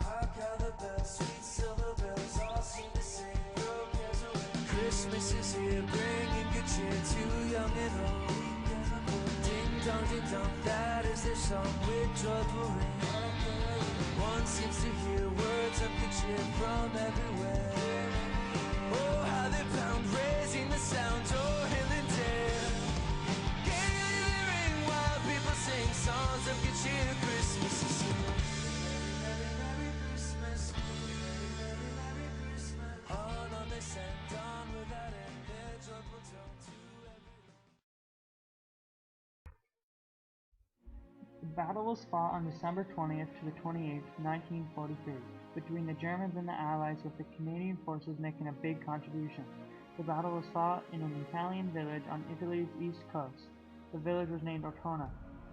Hark how the bells, sweet silver bells, all seem to sing your cares away. Christmas is here, bringing good cheer to young and old. Ding dong, that is their song with joyful ring. One seems to hear words of good cheer from everywhere. Oh, how they pound, raising the sound, oh, hill and dale. Gay they ring while people sing songs of good cheer. Christmas is here. Merry, Merry Christmas. Merry, Merry Christmas. On they send on without end their joyful tone to everyone. The battle was fought on December 20th to the 28th, 1943, between the Germans and the Allies, with the Canadian forces making a big contribution. The battle was fought in an Italian village on Italy's east coast. The village was named Ortona.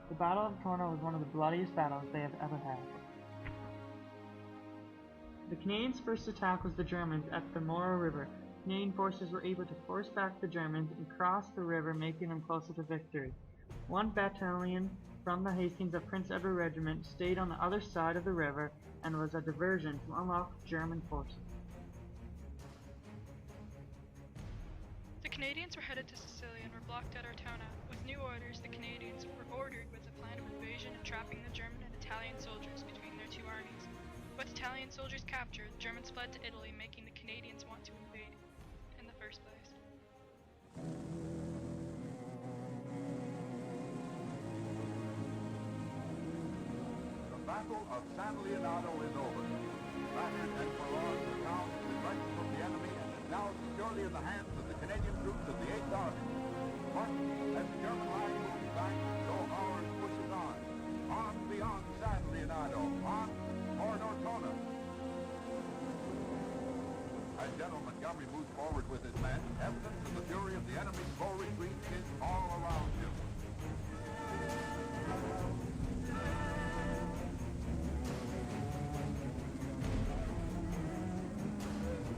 The Battle of Ortona was one of the bloodiest battles they have ever had. The Canadians' first attack was the Germans at the Moro River. Canadian forces were able to force back the Germans and cross the river, making them closer to victory. One battalion from the Hastings of Prince Edward Regiment stayed on the other side of the river and was a diversion to unlock German forces. The Canadians were headed to Sicily and were blocked at Ortona. With new orders, the Canadians were ordered with a plan of invasion and trapping the German and Italian soldiers between their two armies. With Italian soldiers captured, the Germans fled to Italy, making the Canadians want to invade in the first place. The Battle of San Leonardo is over. Battered and forlorn, the town is wrecked from the enemy and is now securely in the hands of the Canadian troops of the 8th Army. But as the German line moves back, so ours pushes on. On beyond San Leonardo, on toward Ortona. As General Montgomery moves forward with his men, evidence of the fury of the enemy's slow retreat is all around him.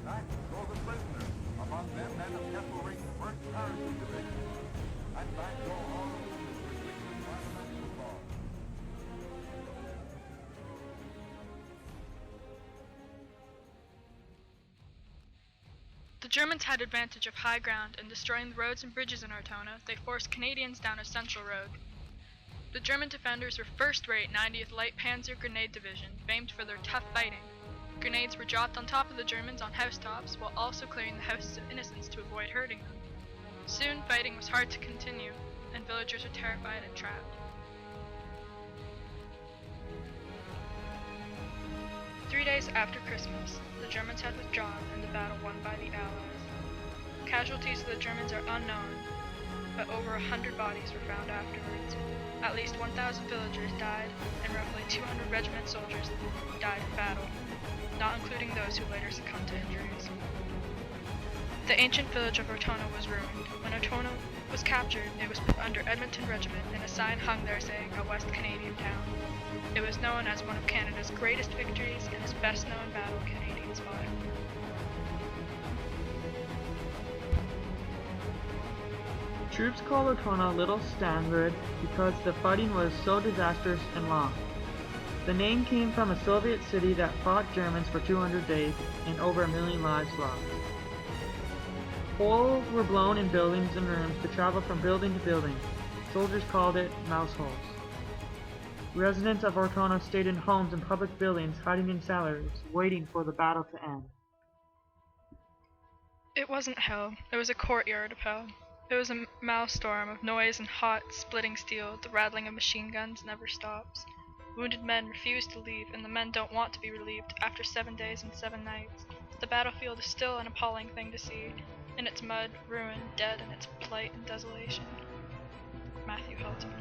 Back go the prisoners, among them men of Kesselring's 1st Parachute Division. And back go all the wounded released by the medical corps. The Germans had advantage of high ground, and destroying the roads and bridges in Ortona, they forced Canadians down a central road. The German defenders were 1st-rate 90th Light Panzer Grenade Division, famed for their tough fighting. Grenades were dropped on top of the Germans on housetops, while also clearing the houses of innocents to avoid hurting them. Soon, fighting was hard to continue, and villagers were terrified and trapped. 3 days after Christmas, the Germans had withdrawn and the battle won by the Allies. Casualties of the Germans are unknown, but over 100 bodies were found afterwards. At least 1,000 villagers died, and roughly 200 regiment soldiers died in battle, not including those who later succumbed to injuries. The ancient village of Ortona was ruined. When Ortona was captured, it was put under Edmonton Regiment, and a sign hung there saying a West Canadian town. It was known as one of Canada's greatest victories and its best known battle Canadians fought. Troops called Ortona Little Stalingrad because the fighting was so disastrous and long. The name came from a Soviet city that fought Germans for 200 days and over 1 million lives lost. Holes were blown in buildings and rooms to travel from building to building. Soldiers called it mouse holes. Residents of Ortona stayed in homes and public buildings, hiding in cellars, waiting for the battle to end. It wasn't hell, it was a courtyard of hell. It was a maelstrom of noise and hot, splitting steel. The rattling of machine guns never stops. Wounded men refuse to leave, and the men don't want to be relieved after 7 days and 7 nights. The battlefield is still an appalling thing to see, in its mud, ruin, dead, and its plight and desolation. Matthew Helton.